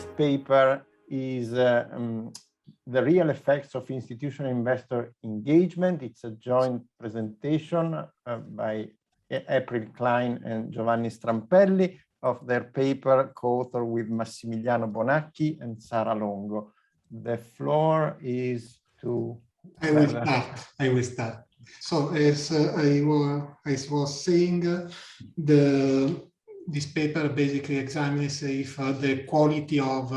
next paper is the real effects of institutional investor engagement. It's a joint presentation by April Klein and Giovanni Strampelli of their paper co-authored with Massimiliano Bonacchi and Sara Longo. The floor is to... I will start. So as I was saying, this paper basically examines if the quality of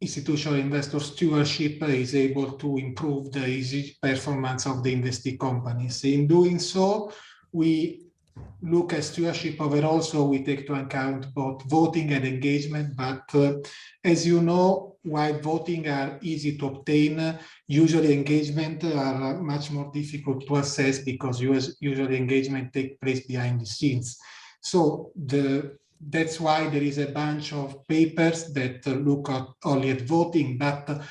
institutional investor stewardship is able to improve the easy performance of the investee companies. In doing so, we look at stewardship overall, so we take into account both voting and engagement. But as you know, while voting are easy to obtain, usually engagement are much more difficult to assess because usually engagement takes place behind the scenes. So that's why there is a bunch of papers that look only at voting, but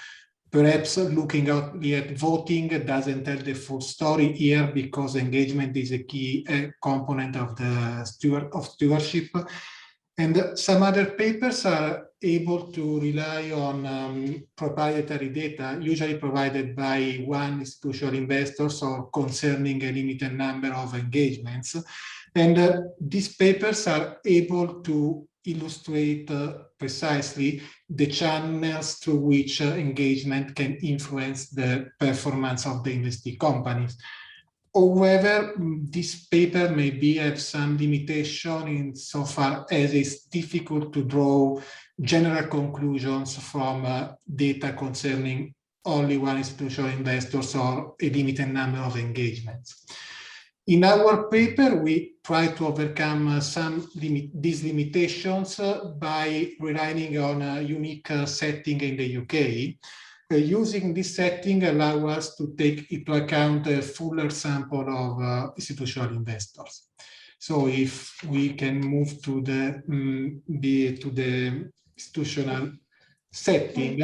perhaps looking only at voting doesn't tell the full story here, because engagement is a key component of the stewardship. And some other papers are able to rely on proprietary data, usually provided by one institutional investor, or concerning a limited number of engagements. And these papers are able to illustrate precisely the channels through which engagement can influence the performance of the investee companies. However, this paper maybe have some limitation insofar as it's difficult to draw general conclusions from data concerning only one institutional investor or a limited number of engagements. In our paper, we try to overcome these limitations by relying on a unique setting in the UK. Using this setting allows us to take into account a fuller sample of institutional investors. So if we can move to the institutional setting,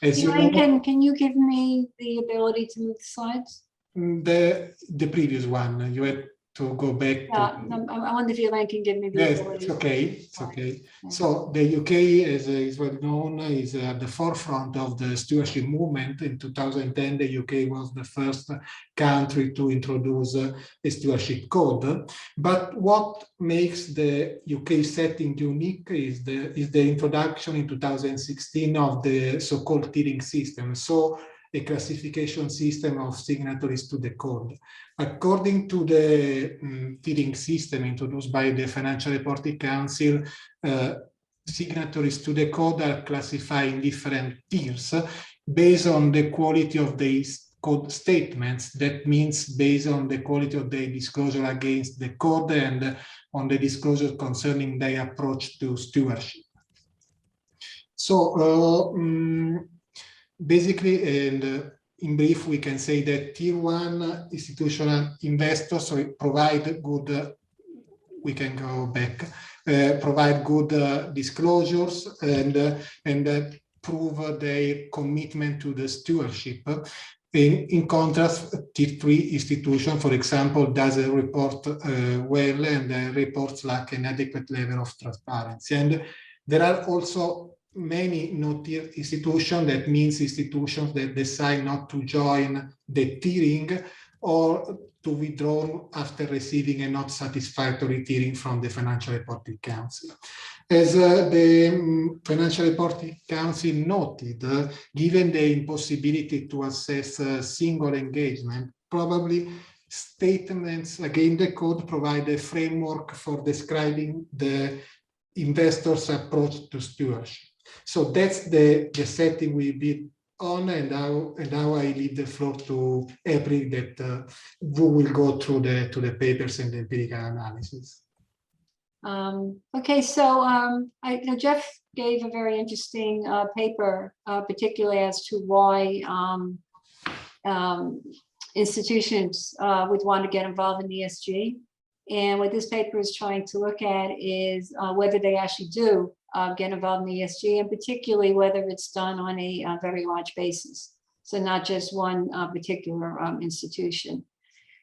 as you know, can you give me the ability to move the slides? The previous one, you had to go back. Yeah, I wonder if Elaine can give me the yes, ability. it's okay. It's okay. Yeah. So the UK, as is well known, is at the forefront of the stewardship movement. In 2010, the UK was the first country to introduce a stewardship code. But what makes the UK setting unique is the introduction in 2016 of the so-called tiering system. So a classification system of signatories to the code. According to the tiering system introduced by the Financial Reporting Council, signatories to the code are classified in different tiers based on the quality of the code statements. That means based on the quality of the disclosure against the code and on the disclosure concerning their approach to stewardship. So, basically, and in brief, we can say that tier one institutional investors provide good, we can go back, provide good disclosures and prove their commitment to the stewardship. In contrast, tier three institution, for example, doesn't report well, and reports lack an adequate level of transparency. And there are also many no-tier institutions. That means institutions that decide not to join the tiering or to withdraw after receiving a not satisfactory tiering from the Financial Reporting Council. As the Financial Reporting Council noted, given the impossibility to assess single engagement, probably statements against the code provide a framework for describing the investor's approach to stewardship. So that's the setting we built on, and now I leave the floor to April, that who will go through the papers and the empirical analysis. Okay, so Jeff gave a very interesting paper, particularly as to why institutions would want to get involved in ESG. And what this paper is trying to look at is whether they actually do get involved in ESG, and particularly whether it's done on a very large basis. So not just one particular institution.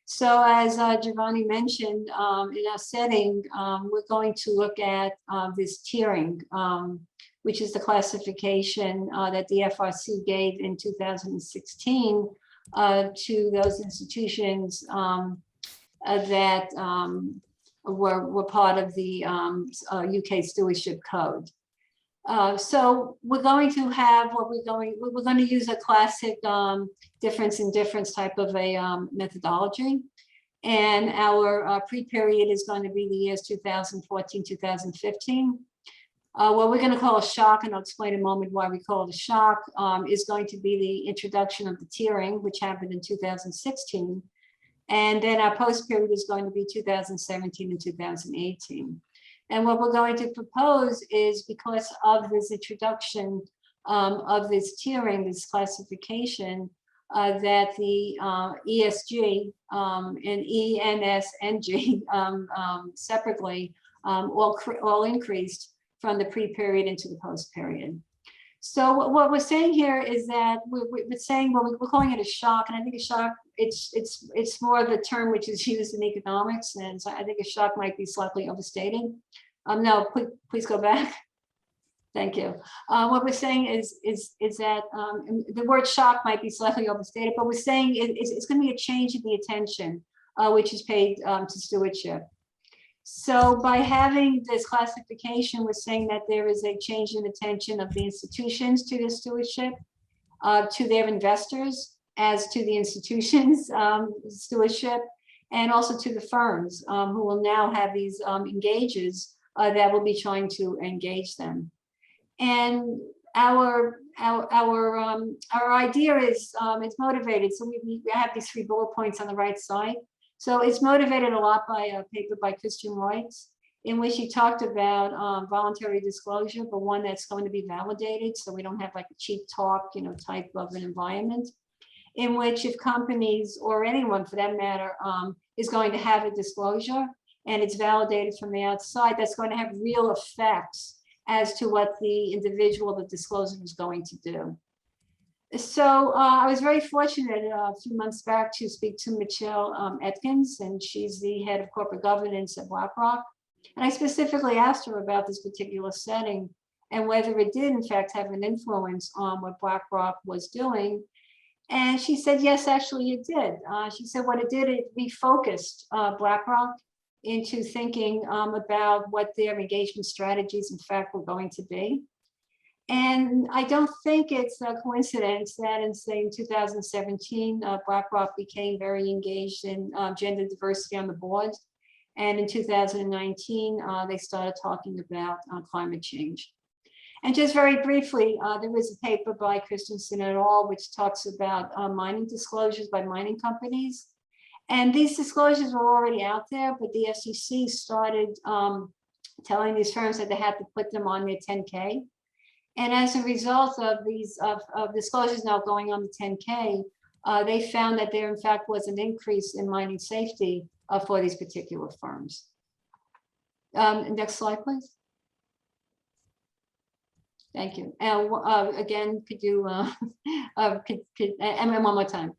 So as Giovanni mentioned, in our setting, we're going to look at this tiering which is the classification that the FRC gave in 2016 to those institutions that were part of the UK Stewardship Code. So we're going to have we're going to use a classic difference in difference type of a methodology. And our pre-period is going to be the years 2014, 2015. What we're going to call a shock, and I'll explain in a moment why we call it a shock, is going to be the introduction of the tiering, which happened in 2016. And then our post-period is going to be 2017 and 2018. And what we're going to propose is, because of this introduction of this tiering, this classification, that the ESG and ENSNG separately all increased from the pre-period into the post-period. So what we're saying here is that we're saying, well, we're calling it a shock, and I think a shock, it's more of a term which is used in economics, and so I think a shock might be slightly overstated. No, please go back. Thank you. What we're saying is that the word shock might be slightly overstated, but we're saying it's going to be a change in the attention which is paid to stewardship. So by having this classification, we're saying that there is a change in attention of the institutions to the stewardship, to their investors as to the institutions' stewardship, and also to the firms who will now have these engages that will be trying to engage them. And our idea is it's motivated. So we have these 3 bullet points on the right side. So it's motivated a lot by a paper by Christian Reutz, in which he talked about voluntary disclosure, but one that's going to be validated, so we don't have like a cheap talk, type of an environment, in which if companies or anyone for that matter is going to have a disclosure and it's validated from the outside, that's going to have real effects as to what the individual, the disclosure, is going to do. So I was very fortunate a few months back to speak to Michelle Atkins, and she's the head of corporate governance at BlackRock. And I specifically asked her about this particular setting and whether it did in fact have an influence on what BlackRock was doing. And she said, yes, actually it did. She said what it did, it refocused BlackRock into thinking about what their engagement strategies in fact were going to be. And I don't think it's a coincidence that in, say, 2017, BlackRock became very engaged in gender diversity on the board. And in 2019, they started talking about climate change. And just very briefly, there was a paper by Christensen et al., which talks about mining disclosures by mining companies. And these disclosures were already out there, but the SEC started telling these firms that they had to put them on their 10K. And as a result of these disclosures now going on the 10K, they found that there in fact was an increase in mining safety for these particular firms. Next slide, please. Thank you. And again, could you, and one more time.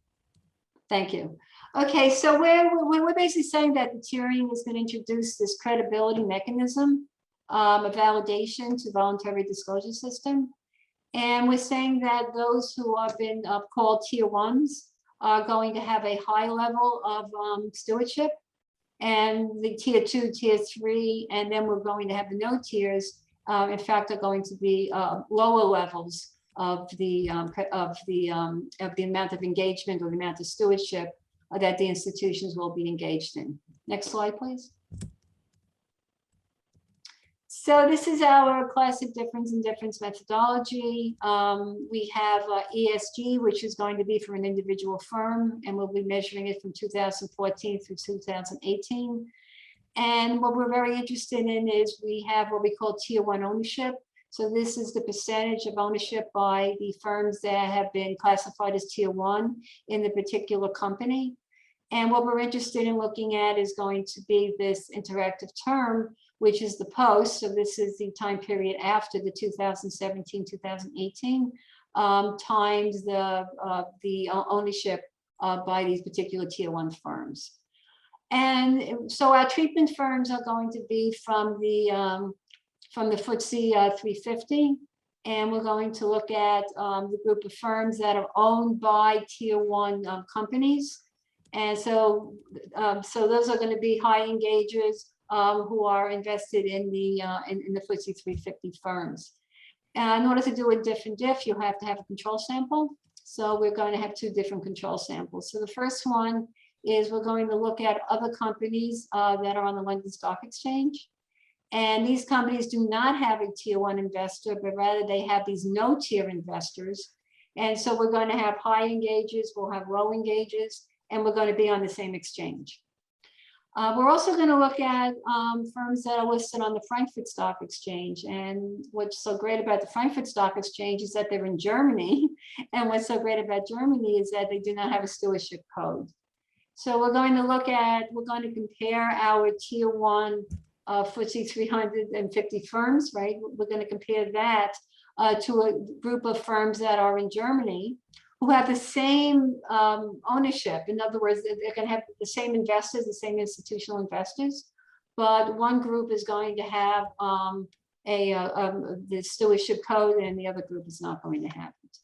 Thank you. Okay, so we're basically saying that the tiering is going to introduce this credibility mechanism, a validation to voluntary disclosure system. And we're saying that those who have been called tier 1s are going to have a high level of stewardship, and the tier 2, tier 3, and then we're going to have the no tiers, in fact, are going to be lower levels of the amount of engagement or the amount of stewardship that the institutions will be engaged in. Next slide, please. So this is our classic difference in difference methodology. We have ESG, which is going to be for an individual firm, and we'll be measuring it from 2014 through 2018. And what we're very interested in is we have what we call tier 1 ownership. So this is the percentage of ownership by the firms that have been classified as tier 1 in the particular company. And what we're interested in looking at is going to be this interactive term, which is the post. So this is the time period after the 2017-2018 times the ownership by these particular tier 1 firms. And so our treatment firms are going to be from the FTSE 350, And we're going to look at the group of firms that are owned by tier 1 companies. And so, those are going to be high engagers who are invested in the FTSE 350 firms. In order to do a diff, you have to have a control sample. So we're going to have 2 different control samples. So the first one is we're going to look at other companies that are on the London Stock Exchange. And these companies do not have a tier 1 investor, but rather they have these no tier investors. And so we're going to have high engagers, we'll have low engagers, and we're going to be on the same exchange. We're also going to look at firms that are listed on the Frankfurt Stock Exchange. And what's so great about the Frankfurt Stock Exchange is that they're in Germany. And what's so great about Germany is that they do not have a stewardship code. So we're going to compare our tier 1 FTSE 350 firms, right? We're going to compare that to a group of firms that are in Germany who have the same ownership. In other words, they're going to have the same investors, the same institutional investors, but one group is going to have the stewardship code and the other group is not going to have it.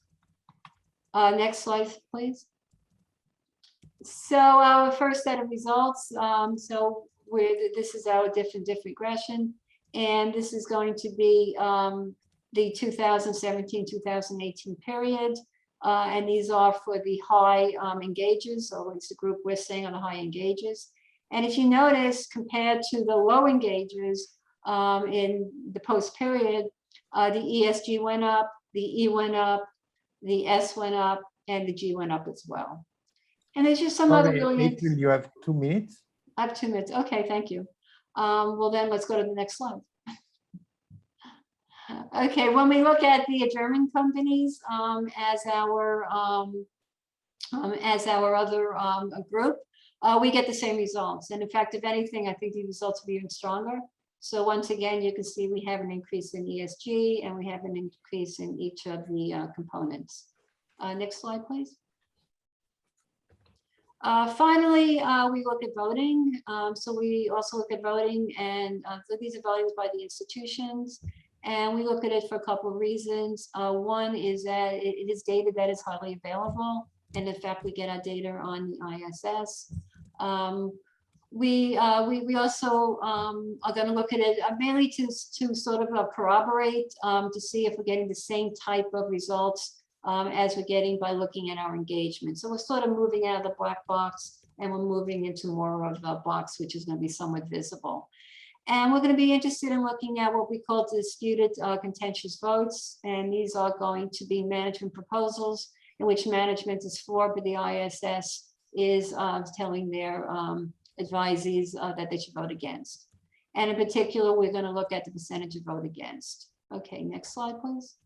Next slide, please. So our first set of results, this is our diff regression, and this is going to be the 2017-2018 period. And these are for the high engagers, or it's the group we're saying on the high engagers. And if you notice, compared to the low engagers in the post period, the ESG went up, the E went up, the S went up, and the G went up as well. And there's just some other really. April, you have 2 minutes. I have 2 minutes. Okay, thank you. Well, then let's go to the next slide. Okay, when we look at the German companies as our other group, we get the same results. And in fact, if anything, I think the results will be even stronger. So once again, you can see we have an increase in ESG and we have an increase in each of the components. Next slide, please. Finally, we look at voting. So we also look at voting, and so these are votings by the institutions. And we look at it for a couple of reasons. One is that it is data that is highly available. And in fact, we get our data on the ISS. We also are going to look at it mainly to sort of corroborate to see if we're getting the same type of results as we're getting by looking at our engagement. So we're sort of moving out of the black box and we're moving into more of a box, which is going to be somewhat visible. And we're going to be interested in looking at what we call disputed contentious votes. And these are going to be management proposals in which management is for, but the ISS is telling their advisees that they should vote against. And in particular, we're going to look at the percentage of vote against. Okay, next slide, please.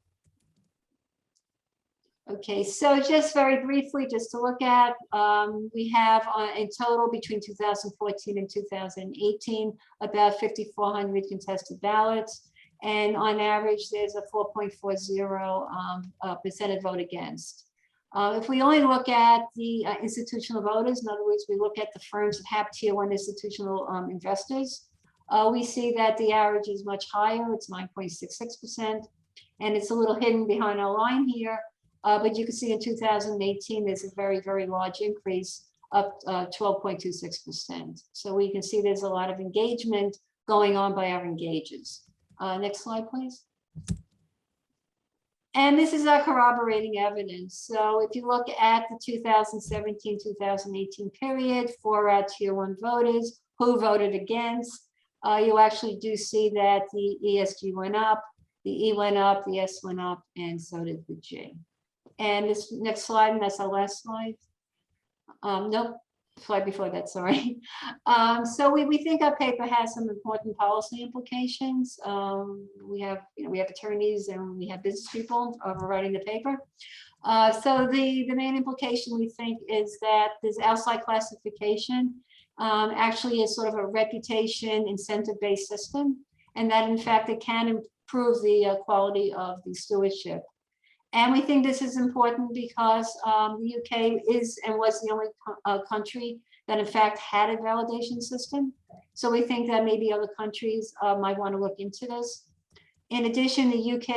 Okay, so just very briefly, just to look at, we have in total between 2014 and 2018, about 5,400 contested ballots. And on average, there's a 4.40% vote against. If we only look at the institutional voters, in other words, we look at the firms that have tier 1 institutional investors, we see that the average is much higher. It's 9.66%. And it's a little hidden behind our line here. But you can see in 2018, there's a very, very large increase up 12.26%. So we can see there's a lot of engagement going on by our engagers. Next slide, please. And this is our corroborating evidence. So if you look at the 2017-2018 period for our tier 1 voters who voted against, you actually do see that the ESG went up, the E went up, the S went up, and so did the G. And this next slide, and that's our last slide. Nope, slide before that, sorry. So we think our paper has some important policy implications. We have attorneys and we have business people writing the paper. So the main implication we think is that this outside classification actually is sort of a reputation incentive-based system, and that in fact it can improve the quality of the stewardship. And we think this is important because the UK is and was the only country that in fact had a validation system. So we think that maybe other countries might want to look into this. In addition, the UK,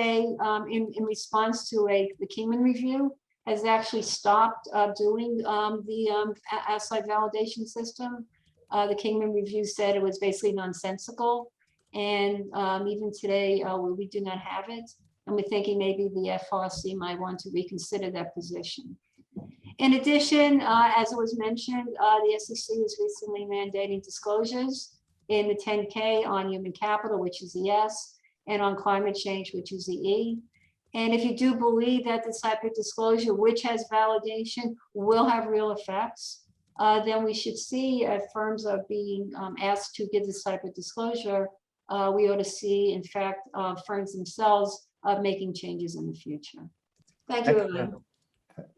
in response to the Kingman review, has actually stopped doing the outside validation system. The Kingman review said it was basically nonsensical. And even today, we do not have it. And we're thinking maybe the FRC might want to reconsider that position. In addition, as it was mentioned, the SEC is recently mandating disclosures in the 10K on human capital, which is the S, and on climate change, which is the E. And if you do believe that this type of disclosure, which has validation, will have real effects, then we should see if firms are being asked to give this type of disclosure, we ought to see, in fact, firms themselves making changes in the future. Thank you, Elaine.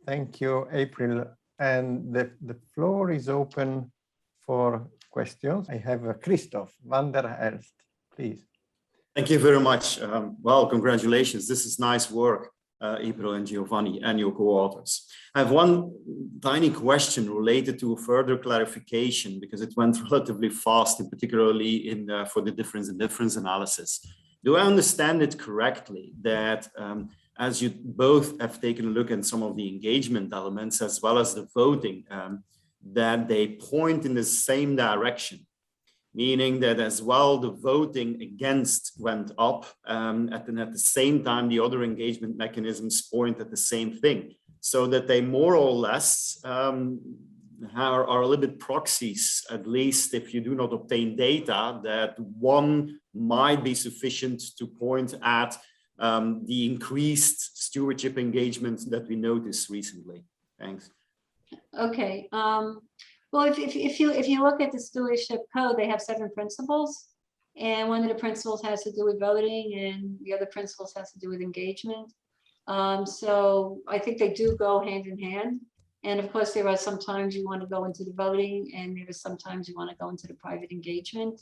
Thank you, April. And the floor is open for questions. I have Christoph van der Helst, please. Thank you very much. Well, congratulations. This is nice work, April and Giovanni and your co-authors. I have one tiny question related to further clarification because it went relatively fast, and particularly for the difference in difference analysis. Do I understand it correctly that as you both have taken a look at some of the engagement elements as well as the voting, that they point in the same direction? Meaning that as well, the voting against went up, at the same time, the other engagement mechanisms point at the same thing. So that they more or less are a little bit proxies, at least if you do not obtain data, that one might be sufficient to point at the increased stewardship engagement that we noticed recently. Thanks. Okay. Well, if you look at the Stewardship Code, they have 7 principles, and one of the principles has to do with voting, and the other principles has to do with engagement. So I think they do go hand in hand. And of course, there are sometimes you want to go into the voting, and there are sometimes you want to go into the private engagement.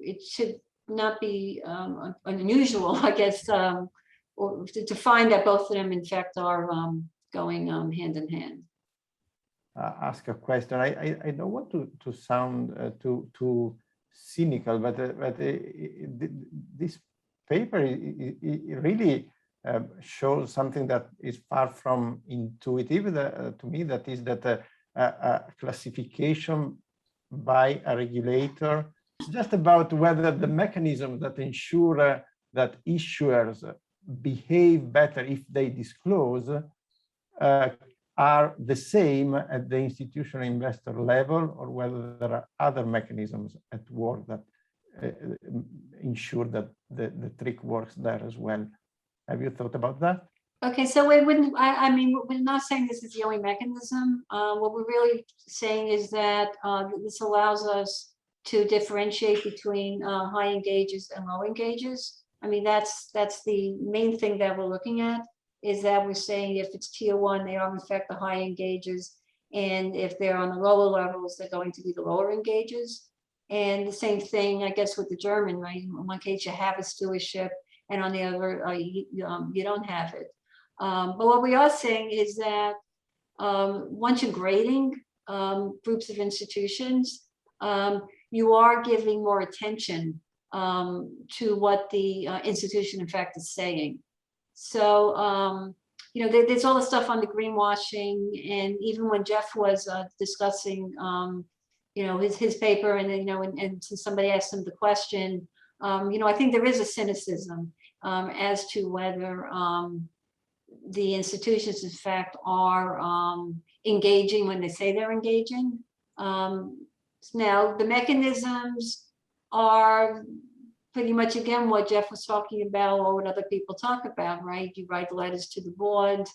It should not be unusual, I guess, or to find that both of them, in fact, are going hand in hand. Ask a question. I don't want to sound too cynical, but this paper it really shows something that is far from intuitive to me. That is that a classification by a regulator is just about whether the mechanisms that ensure that issuers behave better if they disclose are the same at the institutional investor level, or whether there are other mechanisms at work that ensure that the trick works there as well. Have you thought about that? Okay, so we wouldn't, I mean, we're not saying this is the only mechanism. What we're really saying is that this allows us to differentiate between high engages and low engages. I mean, that's the main thing that we're looking at, is that we're saying if it's tier 1, they are in fact the high engages, and if they're on the lower levels, they're going to be the lower engages. And the same thing, I guess, with the German, right? In one case, you have a stewardship, and on the other, you don't have it. But what we are saying is that once you're grading groups of institutions, you are giving more attention to what the institution, in fact, is saying. So, you know, there's all the stuff on the greenwashing, and even when Jeff was discussing, you know, his paper, and then, you know, and somebody asked him the question, you know, I think there is a cynicism as to whether the institutions, in fact, are engaging when they say they're engaging. Now, the mechanisms are pretty much, again, what Jeff was talking about, or what other people talk about, right? You write letters to the board,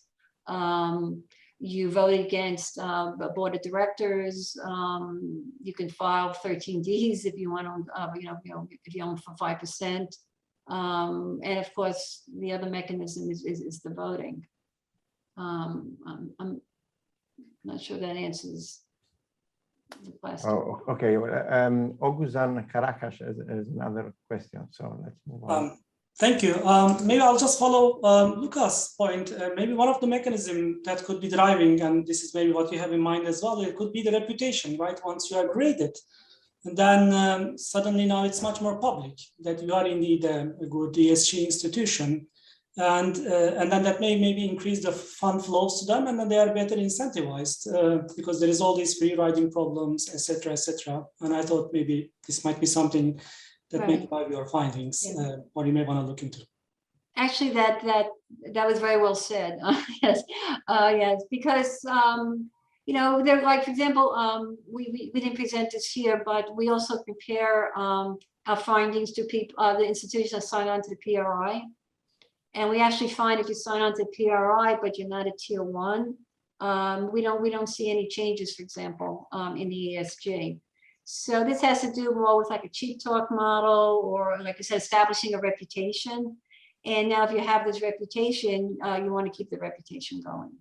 you vote against the board of directors, you can file 13Ds if you want to, you know, if you own for 5%. And of course, the other mechanism is the voting. I'm not sure that answers the question. Oh, okay. Oguzhan Karakash has another question, so let's move on. Thank you. Maybe I'll just follow Luca's point. Maybe one of the mechanisms that could be driving, and this is maybe what you have in mind as well, it could be the reputation, right? Once you are graded, And then suddenly now it's much more public that you are indeed a good ESG institution. And then that may maybe increase the fund flows to them, and then they are better incentivized because there is all these free riding problems, etc., etc. And I thought maybe this might be something that may drive your findings, or you may want to look into. Actually, that was very well said. Yes, yes, because you know, there, like for example, we didn't present this here, but we also compare our findings to people, the institutions that sign on to the PRI. And we actually find if you sign on to PRI, but you're not a tier 1, we don't see any changes, for example, in the ESG. So this has to do more with like a cheap talk model, or like I said, establishing a reputation. And now if you have this reputation, you want to keep the reputation going.